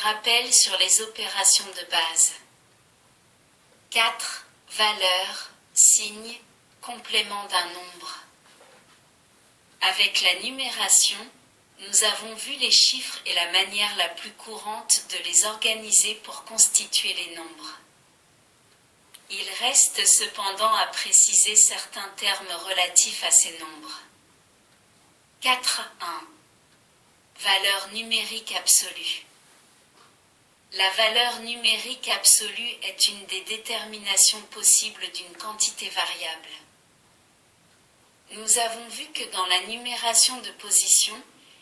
Rappel sur les opérations de base. 4. Valeur, signe, complément d'un nombre. Avec la numération, nous avons vu les chiffres et la manière la plus courante de les organiser pour constituer les nombres. Il reste cependant à préciser certains termes relatifs à ces nombres. 4.1. Valeur numérique absolue. La valeur numérique absolue est une des déterminations possibles d'une quantité variable. Nous avons vu que dans la numération de position,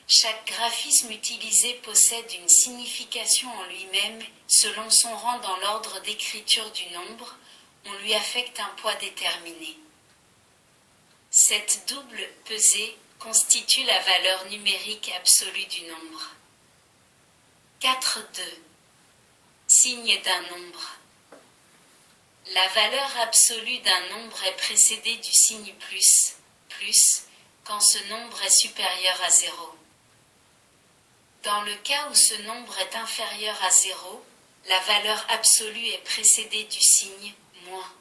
chaque graphisme utilisé possède une signification en lui-même. Selon son rang dans l'ordre d'écriture du nombre, on lui affecte un poids déterminé. Cette double pesée constitue la valeur numérique absolue du nombre. 4.2. Signe d'un nombre. La valeur absolue d'un nombre est précédée du signe plus, quand ce nombre est supérieur à 0. Dans le cas où ce nombre est inférieur à 0, la valeur absolue est précédée du signe moins.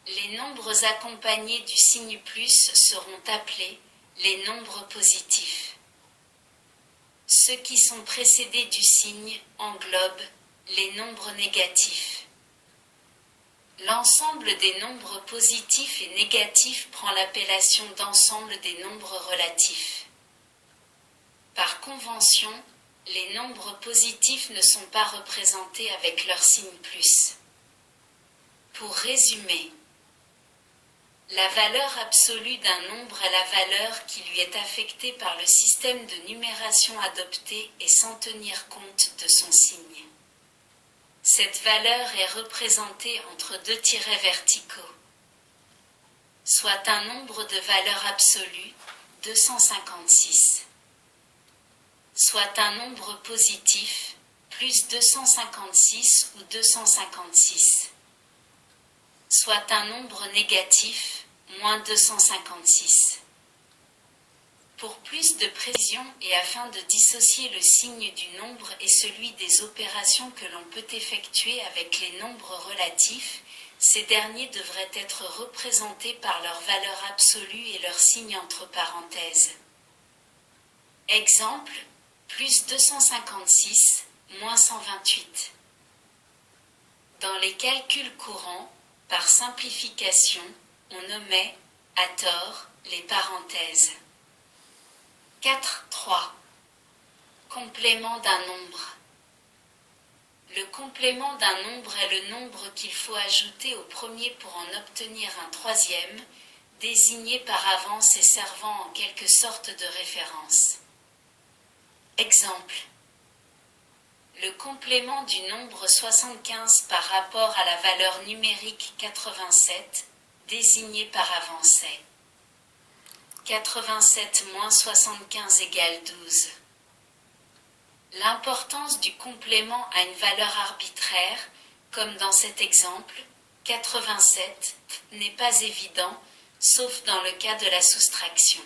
Les nombres accompagnés du signe plus seront appelés les nombres positifs. Ceux qui sont précédés du signe englobent les nombres négatifs. L'ensemble des nombres positifs et négatifs prend l'appellation d'ensemble des nombres relatifs. Par convention, les nombres positifs ne sont pas représentés avec leur signe plus. Pour résumer, la valeur absolue d'un nombre est la valeur qui lui est affectée par le système de numération adopté et sans tenir compte de son signe. Cette valeur est représentée entre deux tirets verticaux, soit un nombre de valeur absolue, 256, soit un nombre positif, plus 256 ou 256, soit un nombre négatif, moins 256. Pour plus de précision et afin de dissocier le signe du nombre et celui des opérations que l'on peut effectuer avec les nombres relatifs, ces derniers devraient être représentés par leur valeur absolue et leur signe entre parenthèses. Exemple, plus 256, moins 128. Dans les calculs courants, par simplification, on omet, à tort, les parenthèses. 4.3. Complément d'un nombre. Le complément d'un nombre est le nombre qu'il faut ajouter au premier pour en obtenir un troisième, désigné par avance et servant en quelque sorte de référence. Exemple. Le complément du nombre 75 par rapport à la valeur numérique 87, désigné par avance est 87 moins 75 égale 12. L'importance du complément a une valeur arbitraire, comme dans cet exemple, 87 n'est pas évident, sauf dans le cas de la soustraction.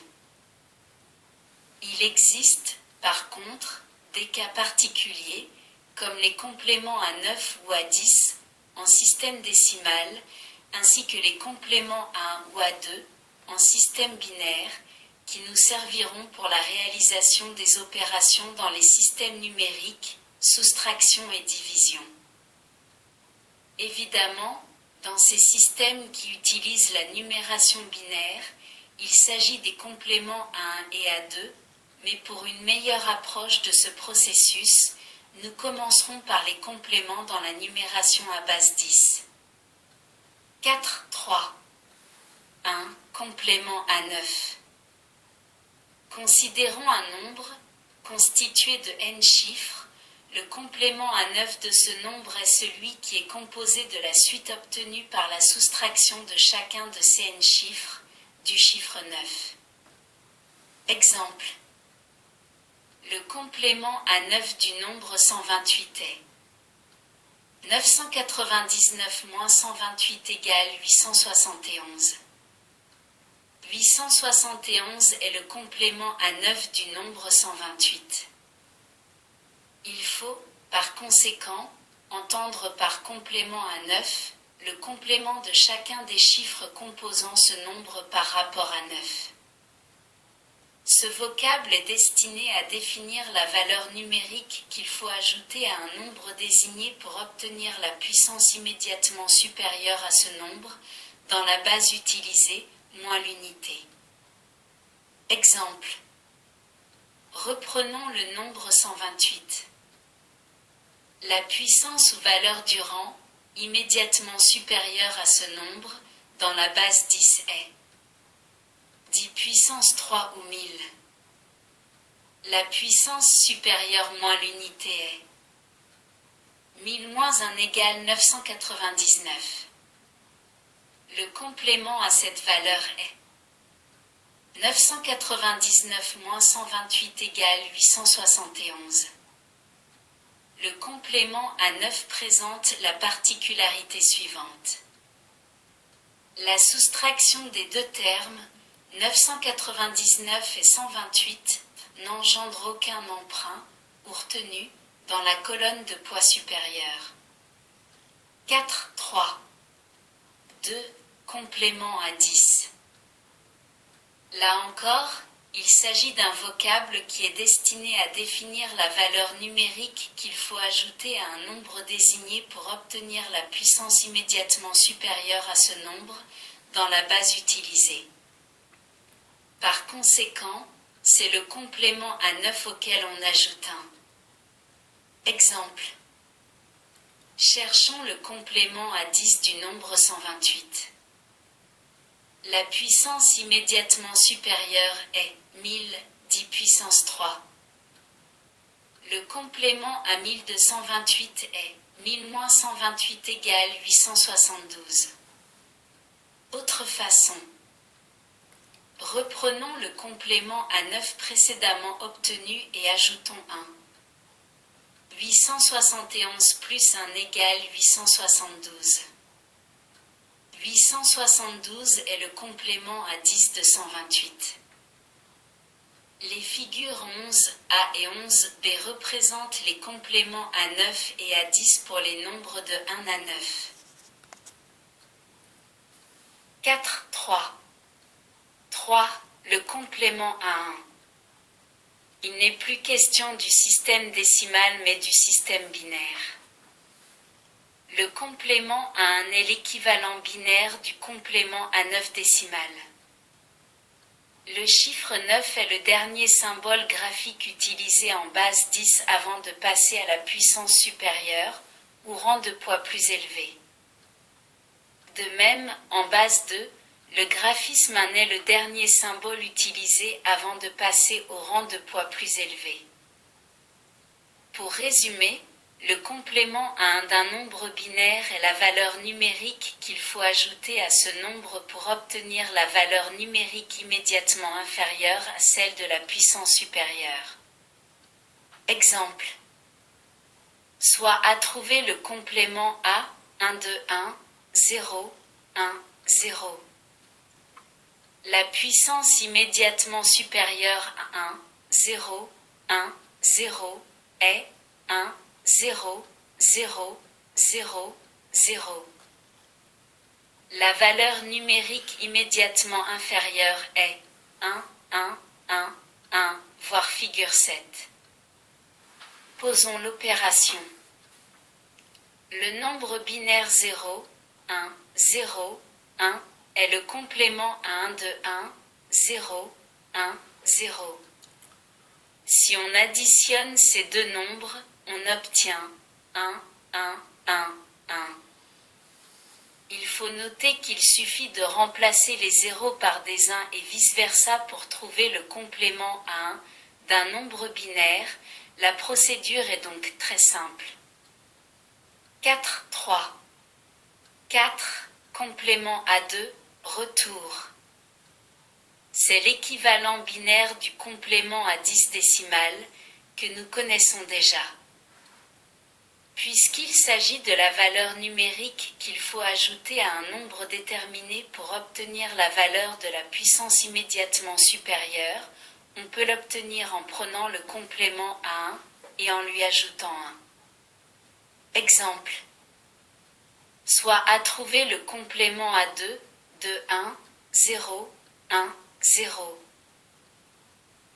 Il existe, par contre, des cas particuliers, comme les compléments à 9 ou à 10, en système décimal, ainsi que les compléments à 1 ou à 2, en système binaire, qui nous serviront pour la réalisation des opérations dans les systèmes numériques, soustraction et division. Évidemment, dans ces systèmes qui utilisent la numération binaire, il s'agit des compléments à 1 et à 2, mais pour une meilleure approche de ce processus, nous commencerons par les compléments dans la numération à base 10. 4.3. 1. Complément à 9. Considérons un nombre, constitué de n chiffres. Le complément à 9 de ce nombre est celui qui est composé de la suite obtenue par la soustraction de chacun de ces n chiffres, du chiffre 9. Exemple. Le complément à 9 du nombre 128 est 999 moins 128 égale 871. 871 est le complément à 9 du nombre 128. Il faut Par conséquent, entendre par complément à 9, le complément de chacun des chiffres composant ce nombre par rapport à 9. Ce vocable est destiné à définir la valeur numérique qu'il faut ajouter à un nombre désigné pour obtenir la puissance immédiatement supérieure à ce nombre, dans la base utilisée, moins l'unité. Exemple. Reprenons le nombre 128. La puissance ou valeur du rang, immédiatement supérieure à ce nombre, dans la base 10 est 10 puissance 3 ou 1000. La puissance supérieure moins l'unité est 1000 moins 1 égale 999. Le complément à cette valeur est 999 moins 128 égale 871. Le complément à 9 présente la particularité suivante. La soustraction des deux termes, 999 et 128, n'engendre aucun emprunt ou retenue dans la colonne de poids supérieur. 4, 3. 2. Complément à 10. Là encore, il s'agit d'un vocable qui est destiné à définir la valeur numérique qu'il faut ajouter à un nombre désigné pour obtenir la puissance immédiatement supérieure à ce nombre, dans la base utilisée. Par conséquent, c'est le complément à 9 auquel on ajoute un. Exemple. Cherchons le complément à 10 du nombre 128. La puissance immédiatement supérieure est 1000, 10 puissance 3. Le complément à 1228 est 1000 moins 128 égale 872. Autre façon. Reprenons le complément à 9 précédemment obtenu et ajoutons 1. 871 plus 1 égale 872. 872 est le complément à 10 de 128. Les figures 11a et 11b représentent les compléments à 9 et à 10 pour les nombres de 1 à 9. 4, 3. 3. Le complément à 1. Il n'est plus question du système décimal mais du système binaire. Le complément à 1 est l'équivalent binaire du complément à 9 décimales. Le chiffre 9 est le dernier symbole graphique utilisé en base 10 avant de passer à la puissance supérieure, ou rang de poids plus élevé. De même, en base 2, le graphisme 1 est le dernier symbole utilisé avant de passer au rang de poids plus élevé. Pour résumer, le complément à 1 d'un nombre binaire est la valeur numérique qu'il faut ajouter à ce nombre pour obtenir la valeur numérique immédiatement inférieure à celle de la puissance supérieure. Exemple. Soit à trouver le complément à 1, 2, 1, 0, 1, 0. La puissance immédiatement supérieure à 1, 0, 1, 0 est 1, 0, 0, 0, 0. La valeur numérique immédiatement inférieure est 1, 1, 1, 1, voire figure 7. Posons l'opération. Le nombre binaire 0, 1, 0, 1 est le complément à 1 de 1, 0, 1, 0. Si on additionne ces deux nombres, on obtient 1, 1, 1, 1. Il faut noter qu'il suffit de remplacer les zéros par des 1 et vice-versa pour trouver le complément à 1 d'un nombre binaire. La procédure est donc très simple. 4, 3. 4, complément à 2, retour. C'est l'équivalent binaire du complément à 10 décimales que nous connaissons déjà. Puisqu'il s'agit de la valeur numérique qu'il faut ajouter à un nombre déterminé pour obtenir la valeur de la puissance immédiatement supérieure, on peut l'obtenir en prenant le complément à 1 et en lui ajoutant 1. Exemple. Soit à trouver le complément à 2 de 1, 0, 1, 0.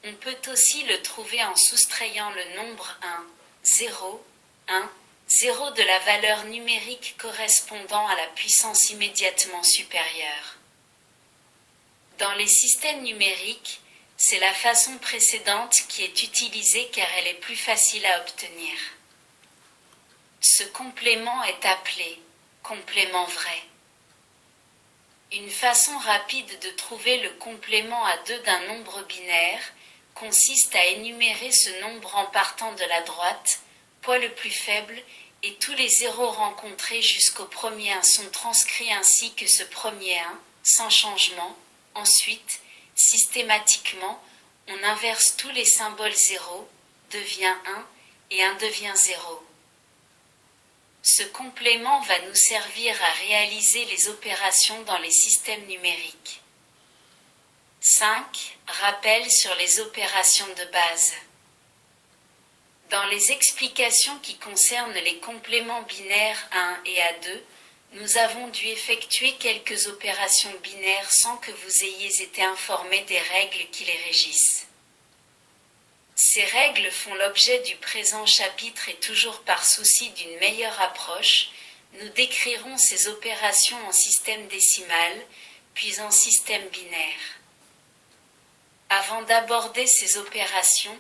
On peut aussi le trouver en soustrayant le nombre 1, 0, 1, 0 de la valeur numérique correspondant à la puissance immédiatement supérieure. Dans les systèmes numériques, c'est la façon précédente qui est utilisée car elle est plus facile à obtenir. Ce complément est appelé complément vrai. Une façon rapide de trouver le complément à 2 d'un nombre binaire consiste à énumérer ce nombre en partant de la droite, poids le plus faible, et tous les zéros rencontrés jusqu'au premier 1 sont transcrits ainsi que ce premier 1, sans changement. Ensuite, systématiquement, on inverse tous les symboles 0, devient 1, et 1 devient 0. Ce complément va nous servir à réaliser les opérations dans les systèmes numériques. 5. Rappel sur les opérations de base. Dans les explications qui concernent les compléments binaires à 1 et à 2, nous avons dû effectuer quelques opérations binaires sans que vous ayez été informés des règles qui les régissent. Ces règles font l'objet du présent chapitre et toujours par souci d'une meilleure approche, nous décrirons ces opérations en système décimal, puis en système binaire. Avant d'aborder ces opérations,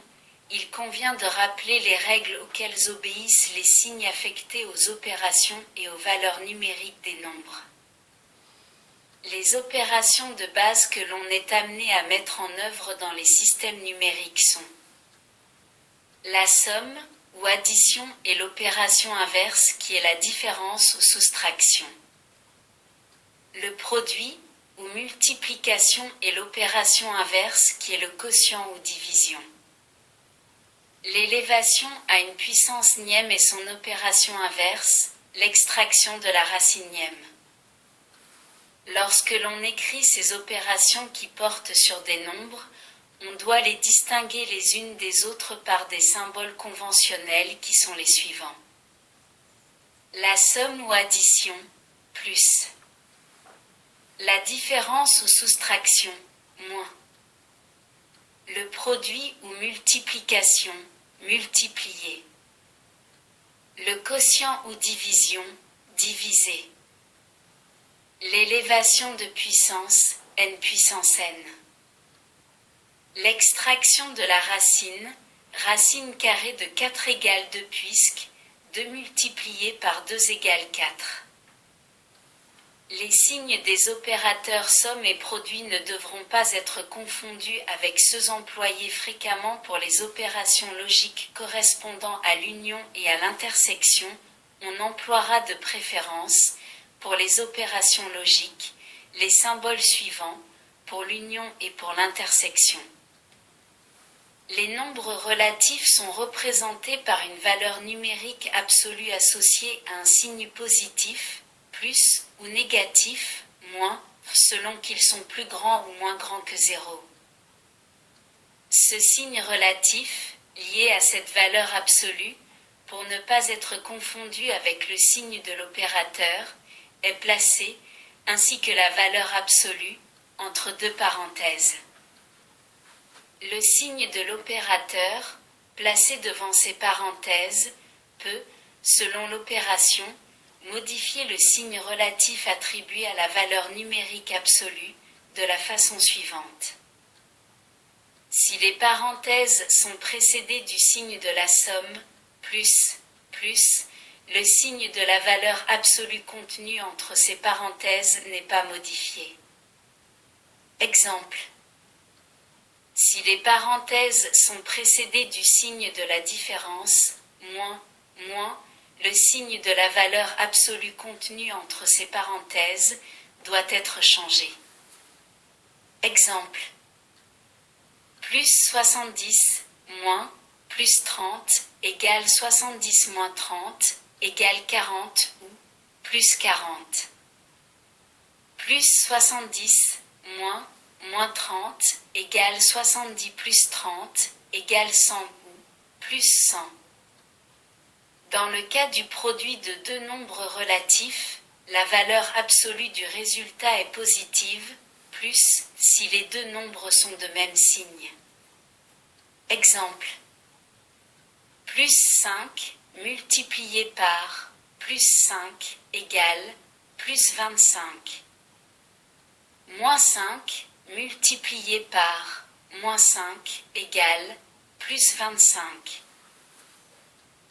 il convient de rappeler les règles auxquelles obéissent les signes affectés aux opérations et aux valeurs numériques des nombres. Les opérations de base que l'on est amené à mettre en œuvre dans les systèmes numériques sont la somme ou addition et l'opération inverse qui est la différence ou soustraction. Le produit ou multiplication et l'opération inverse qui est le quotient ou division. L'élévation à une puissance nième et son opération inverse, l'extraction de la racine nième. Lorsque l'on écrit ces opérations qui portent sur des nombres, on doit les distinguer les unes des autres par des symboles conventionnels qui sont les suivants. La somme ou addition, plus. La différence ou soustraction, moins. Le produit ou multiplication, multiplié. Le quotient ou division, divisé. L'élévation de puissance, n puissance n. L'extraction de la racine, racine carrée de 4 égale 2 puisque 2 multiplié par 2 égale 4. Les signes des opérateurs somme et produit ne devront pas être confondus avec ceux employés fréquemment pour les opérations logiques correspondant à l'union et à l'intersection. On emploiera de préférence, pour les opérations logiques, les symboles suivants, pour l'union et pour l'intersection. Les nombres relatifs sont représentés par une valeur numérique absolue associée à un signe positif, plus ou négatif, moins, selon qu'ils sont plus grands ou moins grands que 0. Ce signe relatif, lié à cette valeur absolue, pour ne pas être confondu avec le signe de l'opérateur, est placé, ainsi que la valeur absolue, entre deux parenthèses. Le signe de l'opérateur, placé devant ces parenthèses, peut, selon l'opération, modifier le signe relatif attribué à la valeur numérique absolue de la façon suivante. Si les parenthèses sont précédées du signe de la somme, plus, le signe de la valeur absolue contenue entre ces parenthèses n'est pas modifié. Exemple. Si les parenthèses sont précédées du signe de la différence, moins, le signe de la valeur absolue contenue entre ces parenthèses doit être changé. Exemple. Plus 70, moins, plus 30, égale 70 moins 30, égale 40 ou plus 40. Plus 70, moins 30, égale 70 plus 30, égale 100 ou plus 100. Dans le cas du produit de deux nombres relatifs, la valeur absolue du résultat est positive, plus si les deux nombres sont de même signe. Exemple. Plus 5 multiplié par plus 5 égale plus 25. Moins 5 multiplié par moins 5 égale plus 25.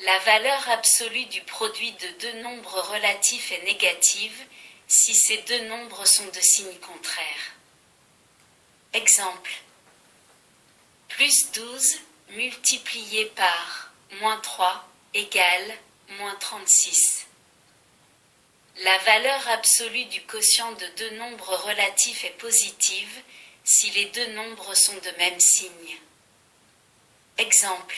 La valeur absolue du produit de deux nombres relatifs est négative si ces deux nombres sont de signe contraire. Exemple. Plus 12 multiplié par moins 3 égale moins 36. La valeur absolue du quotient de deux nombres relatifs est positive si les deux nombres sont de même signe. Exemple.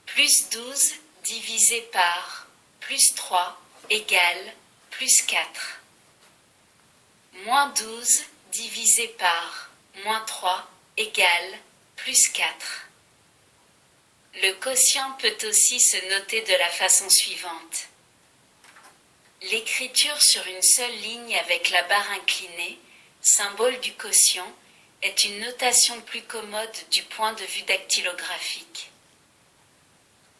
Plus 12 divisé par plus 3 égale plus 4. Moins 12 divisé par moins 3 égale plus 4. Le quotient peut aussi se noter de la façon suivante. L'écriture sur une seule ligne avec la barre inclinée, symbole du quotient, est une notation plus commode du point de vue dactylographique.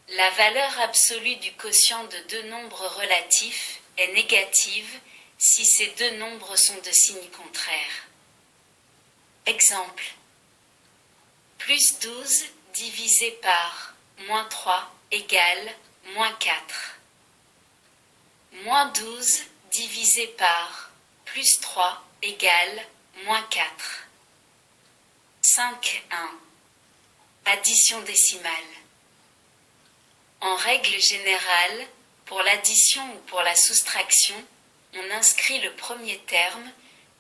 La valeur absolue du quotient de deux nombres relatifs est négative si ces deux nombres sont de signe contraire. Exemple. Plus 12 divisé par moins 3 égale moins 4. Moins 12 divisé par plus 3 égale moins 4. 5,1. Addition décimale. En règle générale, pour l'addition ou pour la soustraction, on inscrit le premier terme,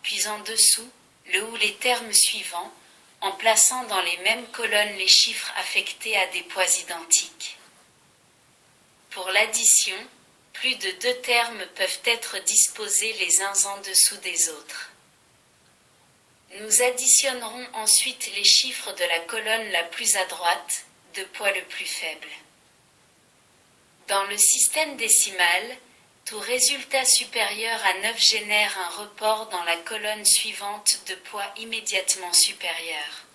puis en dessous, le ou les termes suivants, en plaçant dans les mêmes colonnes les chiffres affectés à des poids identiques. Pour l'addition, plus de deux termes peuvent être disposés les uns en dessous des autres. Nous additionnerons ensuite les chiffres de la colonne la plus à droite, de poids le plus faible. Dans le système décimal, tout résultat supérieur à 9 génère un report dans la colonne suivante de poids immédiatement supérieur.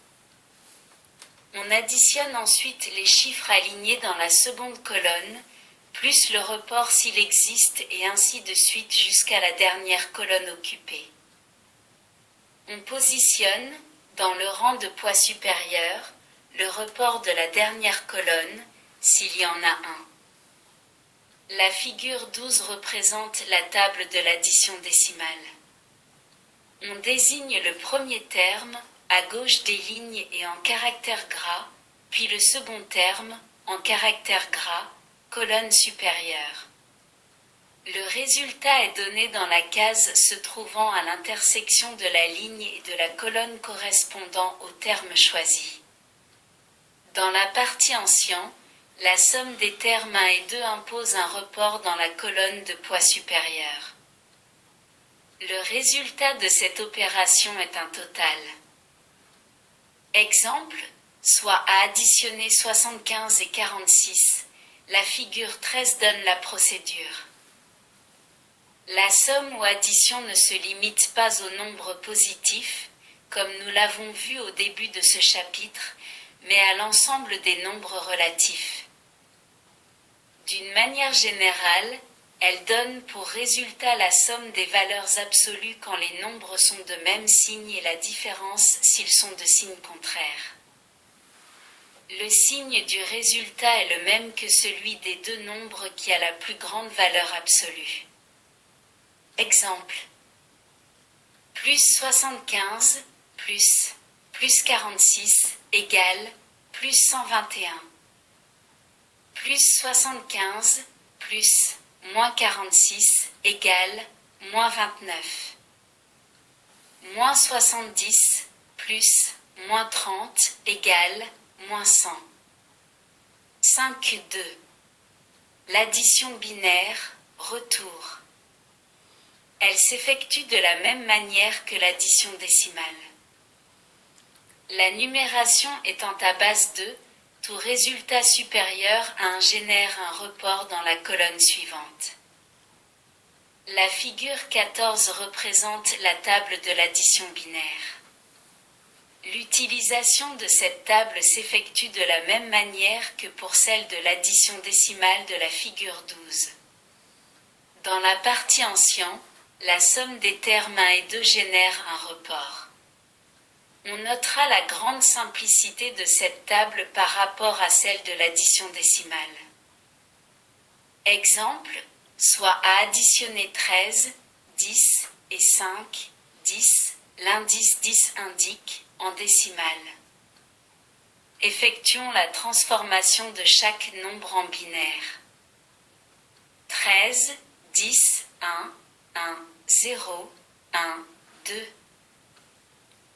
On additionne ensuite les chiffres alignés dans la seconde colonne, plus le report s'il existe et ainsi de suite jusqu'à la dernière colonne occupée. On positionne, dans le rang de poids supérieur, le report de la dernière colonne, s'il y en a un. La figure 12 représente la table de l'addition décimale. On désigne le premier terme, à gauche des lignes et en caractère gras, puis le second terme, en caractère gras, colonne supérieure. Le résultat est donné dans la case se trouvant à l'intersection de la ligne et de la colonne correspondant au terme choisi. Dans la partie ancien, la somme des termes 1 et 2 impose un report dans la colonne de poids supérieur. Le résultat de cette opération est un total. Exemple, soit à additionner 75 et 46, la figure 13 donne la procédure. La somme ou addition ne se limite pas aux nombres positifs, comme nous l'avons vu au début de ce chapitre, mais à l'ensemble des nombres relatifs. D'une manière générale, elle donne pour résultat la somme des valeurs absolues quand les nombres sont de même signe et la différence s'ils sont de signe contraire. Le signe du résultat est le même que celui des deux nombres qui a la plus grande valeur absolue. Exemple. Plus 75 plus 46 égale plus 121. Plus 75 moins 46 égale moins 29. Moins 70 moins 30 égale moins 100. 5,2. L'addition binaire, retour. Elle s'effectue de la même manière que l'addition décimale. La numération étant à base 2, Tout résultat supérieur à 1 génère un report dans la colonne suivante. La figure 14 représente la table de l'addition binaire. L'utilisation de cette table s'effectue de la même manière que pour celle de l'addition décimale de la figure 12. Dans la partie ancien, la somme des termes 1 et 2 génère un report. On notera la grande simplicité de cette table par rapport à celle de l'addition décimale. Exemple, soit à additionner 13, 10 et 5, 10, l'indice 10 indique, en décimale. Effectuons la transformation de chaque nombre en binaire. 13, 10, 1, 1, 0, 1, 2.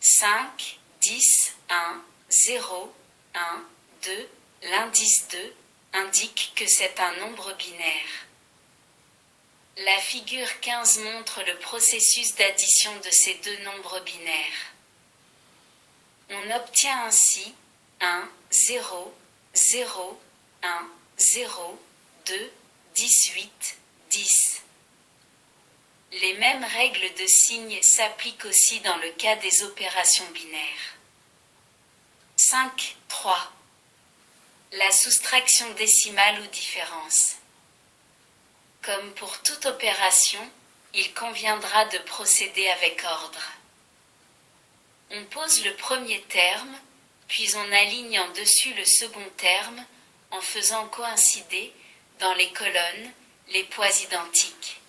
5, 10, 1, 0, 1, 2, l'indice 2 indique que c'est un nombre binaire. La figure 15 montre le processus d'addition de ces deux nombres binaires. On obtient ainsi 1, 0, 0, 1, 0, 2, 18, 10. Les mêmes règles de signes s'appliquent aussi dans le cas des opérations binaires. 5, 3. La soustraction décimale ou différence. Comme pour toute opération, il conviendra de procéder avec ordre. On pose le premier terme, puis on aligne en dessus le second terme en faisant coïncider, dans les colonnes, les poids identiques.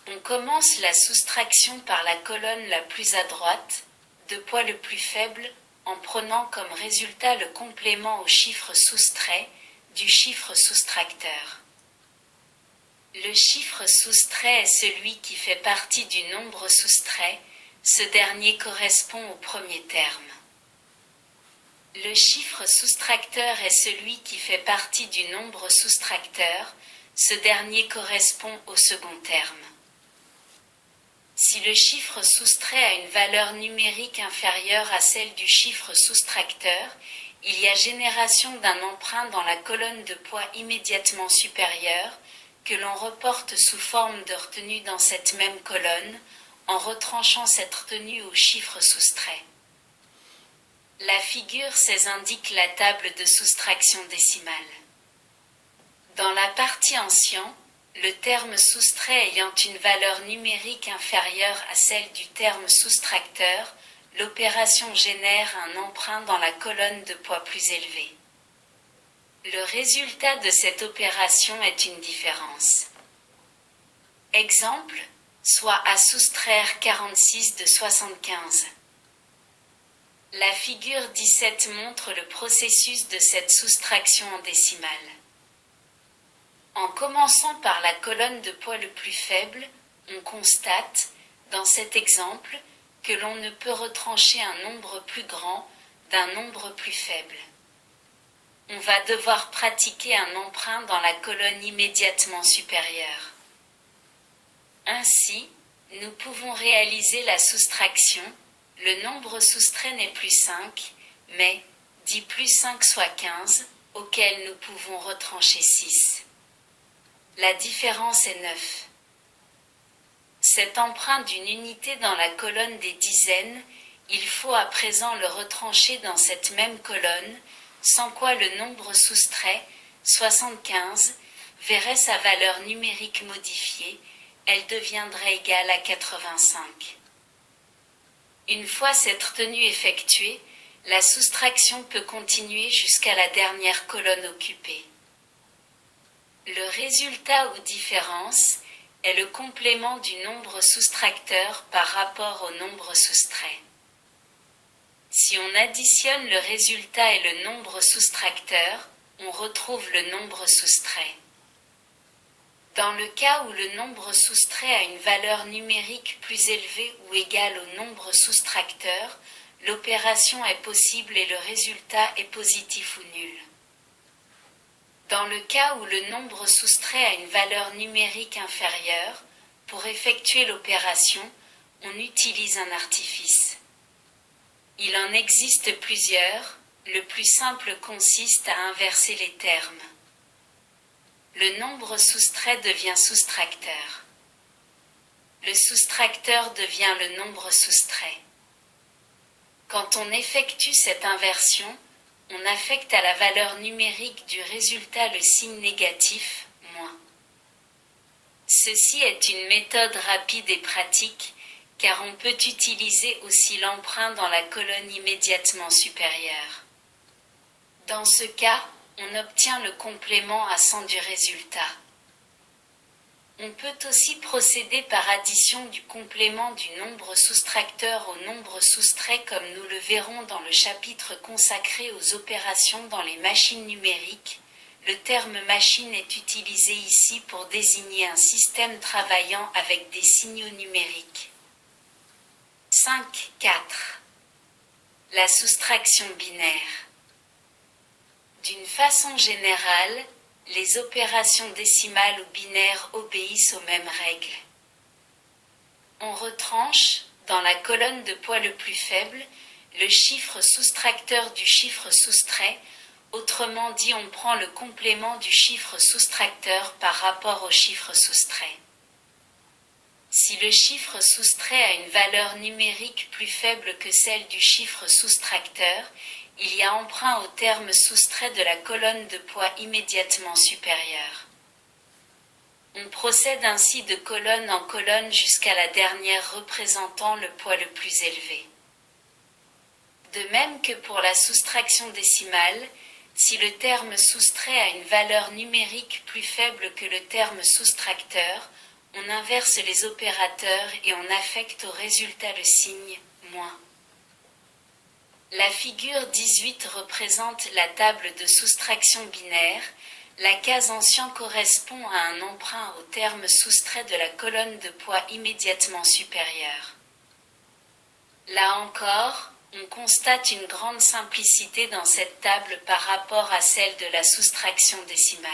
On commence la soustraction par la colonne la plus à droite, de poids le plus faible, en prenant comme résultat le complément au chiffre soustrait du chiffre soustracteur. Le chiffre soustrait est celui qui fait partie du nombre soustrait, ce dernier correspond au premier terme. Le chiffre soustracteur est celui qui fait partie du nombre soustracteur, ce dernier correspond au second terme. Si le chiffre soustrait a une valeur numérique inférieure à celle du chiffre soustracteur, il y a génération d'un emprunt dans la colonne de poids immédiatement supérieure, que l'on reporte sous forme de retenue dans cette même colonne, en retranchant cette retenue au chiffre soustrait. La figure 16 indique la table de soustraction décimale. Dans la partie ancien, le terme soustrait ayant une valeur numérique inférieure à celle du terme soustracteur, l'opération génère un emprunt dans la colonne de poids plus élevé. Le résultat de cette opération est une différence. Exemple, soit à soustraire 46 de 75. La figure 17 montre le processus de cette soustraction en décimale. En commençant par la colonne de poids le plus faible, on constate, dans cet exemple, que l'on ne peut retrancher un nombre plus grand d'un nombre plus faible. On va devoir pratiquer un emprunt dans la colonne immédiatement supérieure. Ainsi, nous pouvons réaliser la soustraction. Le nombre soustrait n'est plus 5, mais 10 plus 5 soit 15, auquel nous pouvons retrancher 6. La différence est 9. Cet emprunt d'une unité dans la colonne des dizaines, il faut à présent le retrancher dans cette même colonne, sans quoi le nombre soustrait, 75, verrait sa valeur numérique modifiée, elle deviendrait égale à 85. Une fois cette retenue effectuée, la soustraction peut continuer jusqu'à la dernière colonne occupée. Le résultat ou différence est le complément du nombre soustracteur par rapport au nombre soustrait. Si on additionne le résultat et le nombre soustracteur, on retrouve le nombre soustrait. Dans le cas où le nombre soustrait a une valeur numérique plus élevée ou égale au nombre soustracteur, l'opération est possible et le résultat est positif ou nul. Dans le cas où le nombre soustrait a une valeur numérique inférieure, pour effectuer l'opération, on utilise un artifice. Il en existe plusieurs, Le plus simple consiste à inverser les termes. Le nombre soustrait devient soustracteur. Le soustracteur devient le nombre soustrait. Quand on effectue cette inversion, on affecte à la valeur numérique du résultat le signe négatif, moins. Ceci est une méthode rapide et pratique, car on peut utiliser aussi l'emprunt dans la colonne immédiatement supérieure. Dans ce cas, on obtient le complément à 100 du résultat. On peut aussi procéder par addition du complément du nombre soustracteur au nombre soustrait comme nous le verrons dans le chapitre consacré aux opérations dans les machines numériques. Le terme machine est utilisé ici pour désigner un système travaillant avec des signaux numériques. 5.4. La soustraction binaire. D'une façon générale, les opérations décimales ou binaires obéissent aux mêmes règles. On retranche, dans la colonne de poids le plus faible, le chiffre soustracteur du chiffre soustrait, autrement dit on prend le complément du chiffre soustracteur par rapport au chiffre soustrait. Si le chiffre soustrait a une valeur numérique plus faible que celle du chiffre soustracteur, il y a emprunt au terme soustrait de la colonne de poids immédiatement supérieure. On procède ainsi de colonne en colonne jusqu'à la dernière représentant le poids le plus élevé. De même que pour la soustraction décimale, si le terme soustrait a une valeur numérique plus faible que le terme soustracteur, on inverse les opérateurs et on affecte au résultat le signe moins. La figure 18 représente la table de soustraction binaire. La case ancien correspond à un emprunt au terme soustrait de la colonne de poids immédiatement supérieure. Là encore, on constate une grande simplicité dans cette table par rapport à celle de la soustraction décimale.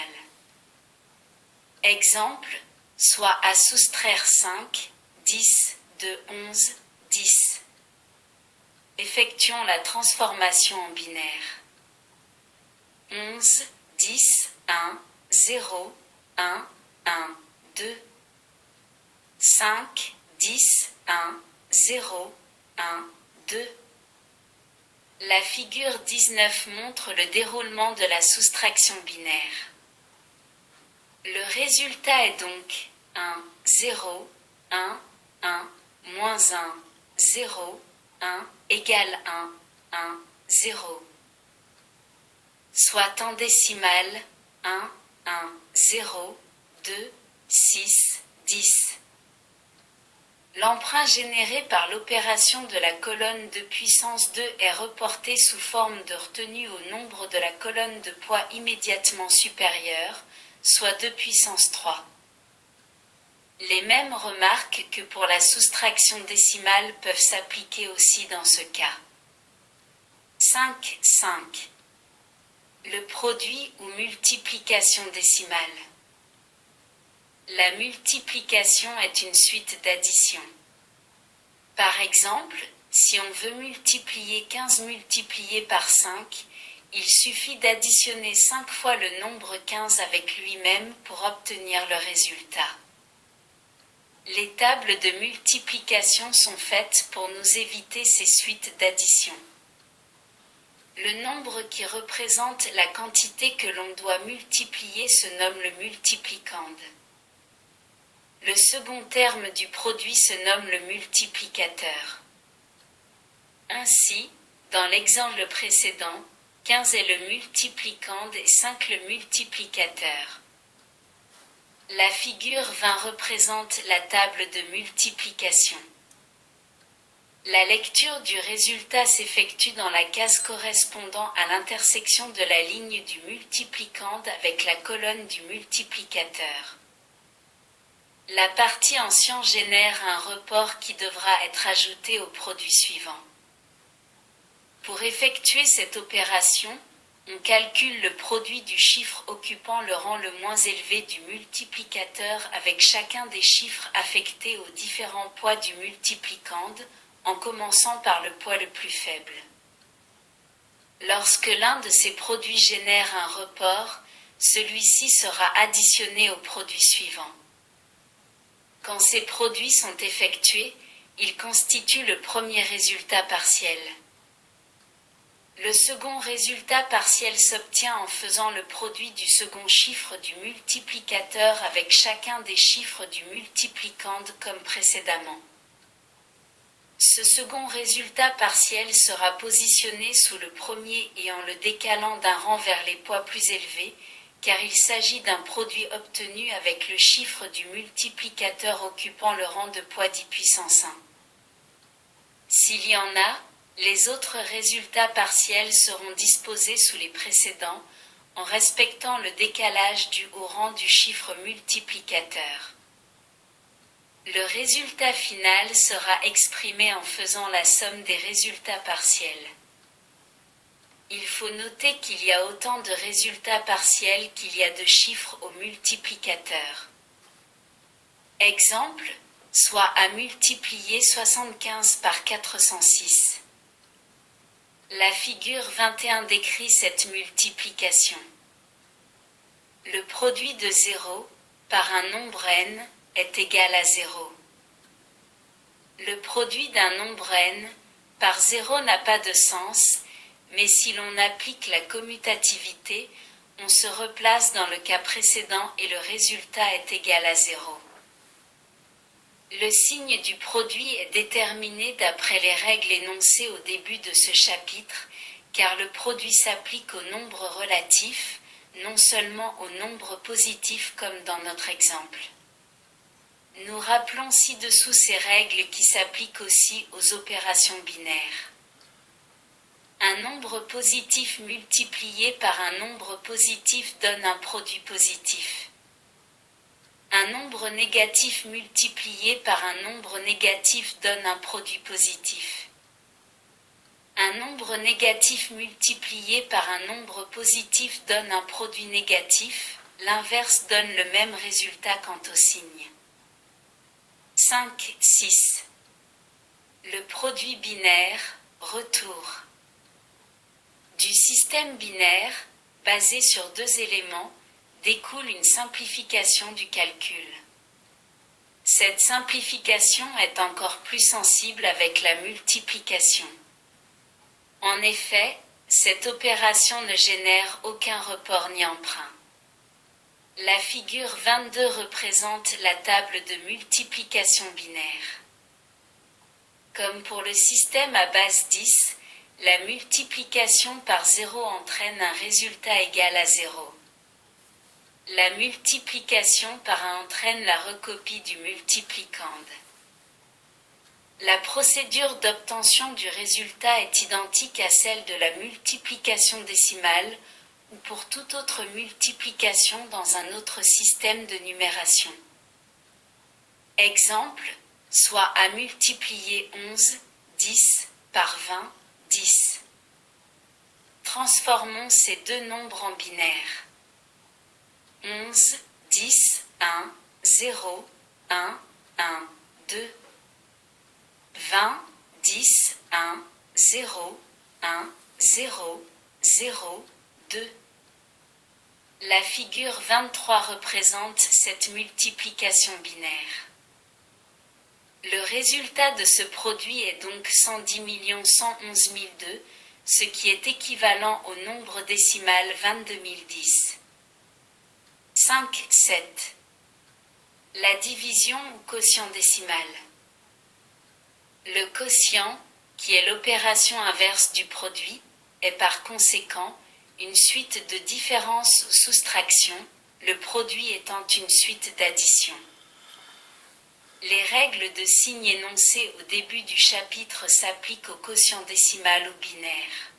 Exemple, soit à soustraire 5, 10, de 11, 10. Effectuons la transformation en binaire. 11, 10, 1, 0, 1, 1, 2. 5, 10, 1, 0, 1, 2. La figure 19 montre le déroulement de la soustraction binaire. Le résultat est donc 1, 0, 1, 1, moins 1, 0, 1, égale 1, 1, 0. Soit en décimale, 1, 1, 0, 2, 6, 10. L'emprunt généré par l'opération de la colonne de puissance 2 est reporté sous forme de retenue au nombre de la colonne de poids immédiatement supérieure, soit 2 puissance 3. Les mêmes remarques que pour la soustraction décimale peuvent s'appliquer aussi dans ce cas. 5, 5. Le produit ou multiplication décimale. La multiplication est une suite d'additions. Par exemple, si on veut multiplier 15 multiplié par 5, il suffit d'additionner 5 fois le nombre 15 avec lui-même pour obtenir le résultat. Les tables de multiplication sont faites pour nous éviter ces suites d'addition. Le nombre qui représente la quantité que l'on doit multiplier se nomme le multiplicande. Le second terme du produit se nomme le multiplicateur. Ainsi, dans l'exemple précédent, 15 est le multiplicande et 5 le multiplicateur. La figure 20 représente la table de multiplication. La lecture du résultat s'effectue dans la case correspondant à l'intersection de la ligne du multiplicande avec la colonne du multiplicateur. La partie ancien génère un report qui devra être ajouté au produit suivant. Pour effectuer cette opération, on calcule le produit du chiffre occupant le rang le moins élevé du multiplicateur avec chacun des chiffres affectés aux différents poids du multiplicande, en commençant par le poids le plus faible. Lorsque l'un de ces produits génère un report, celui-ci sera additionné au produit suivant. Quand ces produits sont effectués, ils constituent le premier résultat partiel. Le second résultat partiel s'obtient en faisant le produit du second chiffre du multiplicateur avec chacun des chiffres du multiplicand comme précédemment. Ce second résultat partiel sera positionné sous le premier et en le décalant d'un rang vers les poids plus élevés, car il s'agit d'un produit obtenu avec le chiffre du multiplicateur occupant le rang de poids 10 puissance 1. S'il y en a, les autres résultats partiels seront disposés sous les précédents, en respectant le décalage dû au rang du chiffre multiplicateur. Le résultat final sera exprimé en faisant la somme des résultats partiels. Il faut noter qu'il y a autant de résultats partiels qu'il y a de chiffres au multiplicateur. Exemple, soit à multiplier 75 par 406. La figure 21 décrit cette multiplication. Le produit de 0 par un nombre n est égal à 0. Le produit d'un nombre n par 0 n'a pas de sens, mais si l'on applique la commutativité, on se replace dans le cas précédent et le résultat est égal à 0. Le signe du produit est déterminé d'après les règles énoncées au début de ce chapitre, car le produit s'applique au nombre relatif, non seulement au nombre positif comme dans notre exemple. Nous rappelons ci-dessous ces règles qui s'appliquent aussi aux opérations binaires. Un nombre positif multiplié par un nombre positif donne un produit positif. Un nombre négatif multiplié par un nombre négatif donne un produit positif. Un nombre négatif multiplié par un nombre positif donne un produit négatif, l'inverse donne le même résultat quant au signe. 5, 6. Le produit binaire, retour. Du système binaire, basé sur deux éléments, découle une simplification du calcul. Cette simplification est encore plus sensible avec la multiplication. En effet, cette opération ne génère aucun report ni emprunt. La figure 22 représente la table de multiplication binaire. Comme pour le système à base 10, la multiplication par 0 entraîne un résultat égal à 0. La multiplication par 1 entraîne la recopie du multiplicand. La procédure d'obtention du résultat est identique à celle de la multiplication décimale ou pour toute autre multiplication dans un autre système de numération. Exemple, soit à multiplier 11, 10 par 20, 10. Transformons ces deux nombres en binaire. 11, 10, 1, 0, 1, 1, 2. 20, 10, 1, 0, 1, 0, 0, 2. La figure 23 représente cette multiplication binaire. Le résultat de ce produit est donc 110 111 002, ce qui est équivalent au nombre décimal 22 010. 5, 7. La division ou quotient décimal. Le quotient, qui est l'opération inverse du produit, est par conséquent une suite de différences ou soustractions, le produit étant une suite d'additions. Les règles de signes énoncées au début du chapitre s'appliquent au quotient décimal ou binaire.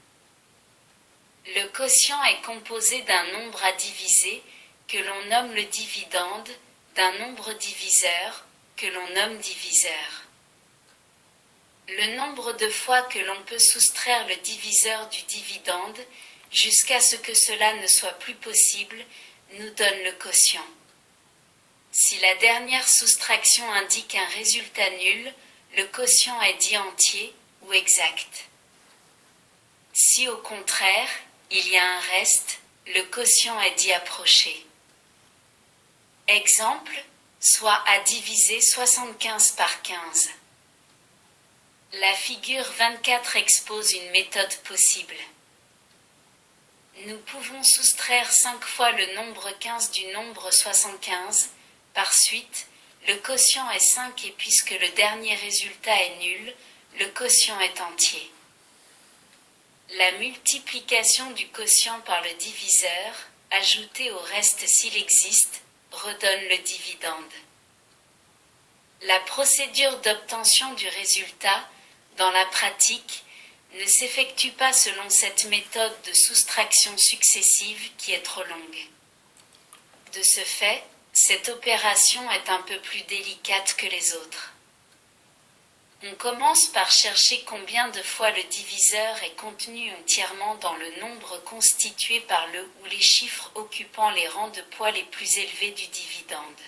Le quotient est composé d'un nombre à diviser, que l'on nomme le dividende, d'un nombre diviseur, que l'on nomme diviseur. Le nombre de fois que l'on peut soustraire le diviseur du dividende, jusqu'à ce que cela ne soit plus possible, nous donne le quotient. Si la dernière soustraction indique un résultat nul, le quotient est dit entier ou exact. Si au contraire, il y a un reste, le quotient est d'y approcher. Exemple, soit à diviser 75 par 15. La figure 24 expose une méthode possible. Nous pouvons soustraire 5 fois le nombre 15 du nombre 75, par suite, le quotient est 5 et puisque le dernier résultat est nul, le quotient est entier. La multiplication du quotient par le diviseur, ajouté au reste s'il existe, redonne le dividende. La procédure d'obtention du résultat, dans la pratique, ne s'effectue pas selon cette méthode de soustraction successive qui est trop longue. De ce fait, cette opération est un peu plus délicate que les autres. On commence par chercher combien de fois le diviseur est contenu entièrement dans le nombre constitué par le ou les chiffres occupant les rangs de poids les plus élevés du dividende.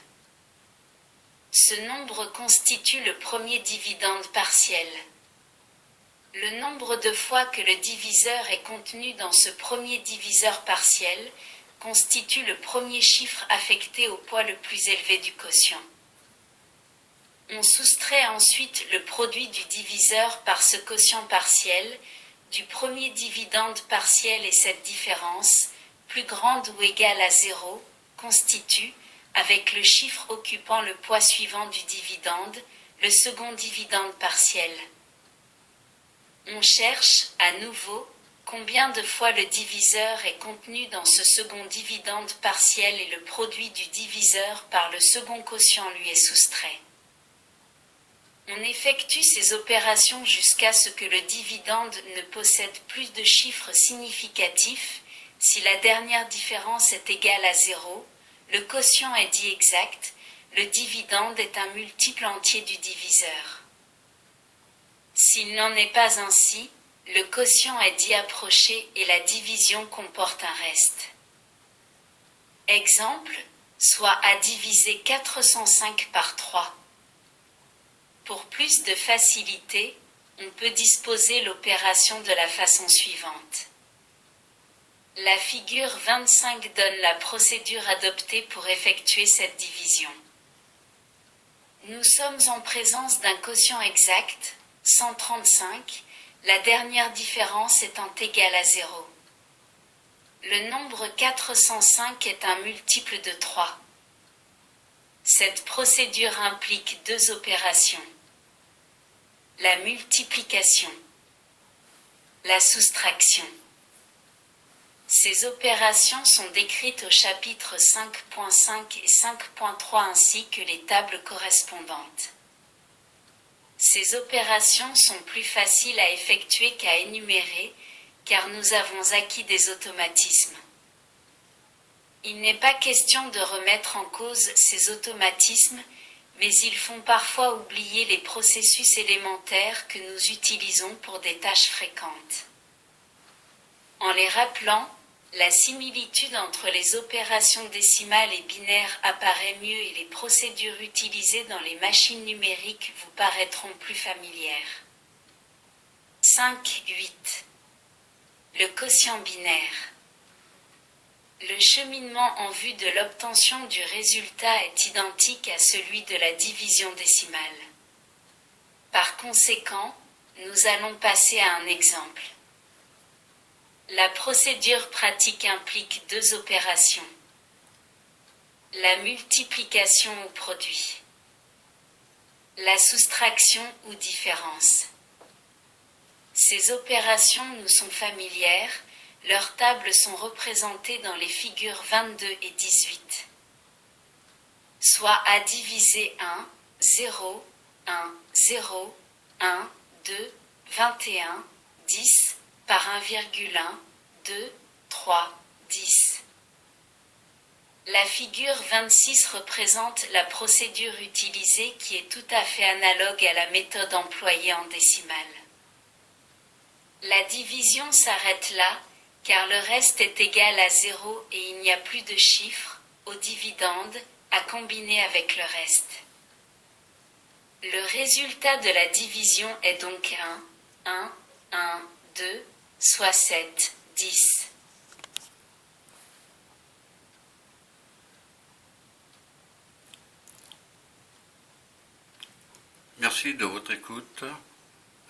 Ce nombre constitue le premier dividende partiel. Le nombre de fois que le diviseur est contenu dans ce premier diviseur partiel constitue le premier chiffre affecté au poids le plus élevé du quotient. On soustrait ensuite le produit du diviseur par ce quotient partiel, du premier dividende partiel et cette différence, plus grande ou égale à 0, constitue, avec le chiffre occupant le poids suivant du dividende, le second dividende partiel. On cherche, à nouveau, combien de fois le diviseur est contenu dans ce second dividende partiel et le produit du diviseur par le second quotient lui est soustrait. On effectue ces opérations jusqu'à ce que le dividende ne possède plus de chiffres significatifs. Si la dernière différence est égale à 0, le quotient est dit exact, le dividende est un multiple entier du diviseur. S'il n'en est pas ainsi, le quotient est dit approché et la division comporte un reste. Exemple, soit à diviser 405 par 3. Pour plus de facilité, on peut disposer l'opération de la façon suivante. La figure 25 donne la procédure adoptée pour effectuer cette division. Nous sommes en présence d'un quotient exact, 135, la dernière différence étant égale à 0. Le nombre 405 est un multiple de 3. Cette procédure implique deux opérations. La multiplication. La soustraction. Ces opérations sont décrites au chapitre 5.5 et 5.3 ainsi que les tables correspondantes. Ces opérations sont plus faciles à effectuer qu'à énumérer, car nous avons acquis des automatismes. Il n'est pas question de remettre en cause ces automatismes, mais ils font parfois oublier les processus élémentaires que nous utilisons pour des tâches fréquentes. En les rappelant, la similitude entre les opérations décimales et binaires apparaît mieux et les procédures utilisées dans les machines numériques vous paraîtront plus familières. 5.8. Le quotient binaire. Le cheminement en vue de l'obtention du résultat est identique à celui de la division décimale. Par conséquent, nous allons passer à un exemple. La procédure pratique implique deux opérations. La multiplication ou produit. La soustraction ou différence. Ces opérations nous sont familières, leurs tables sont représentées dans les figures 22 et 18. Soit à diviser 1, 0, 1, 0, 1, 2, 21, 10, par 1,1, 2, 3, 10. La figure 26 représente la procédure utilisée qui est tout à fait analogue à la méthode employée en décimale. La division s'arrête là, car le reste est égal à 0 et il n'y a plus de chiffres, au dividende, à combiner avec le reste. Le résultat de la division est donc 1, 1, 1, 2, soit 7, 10. Merci de votre écoute.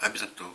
À bientôt.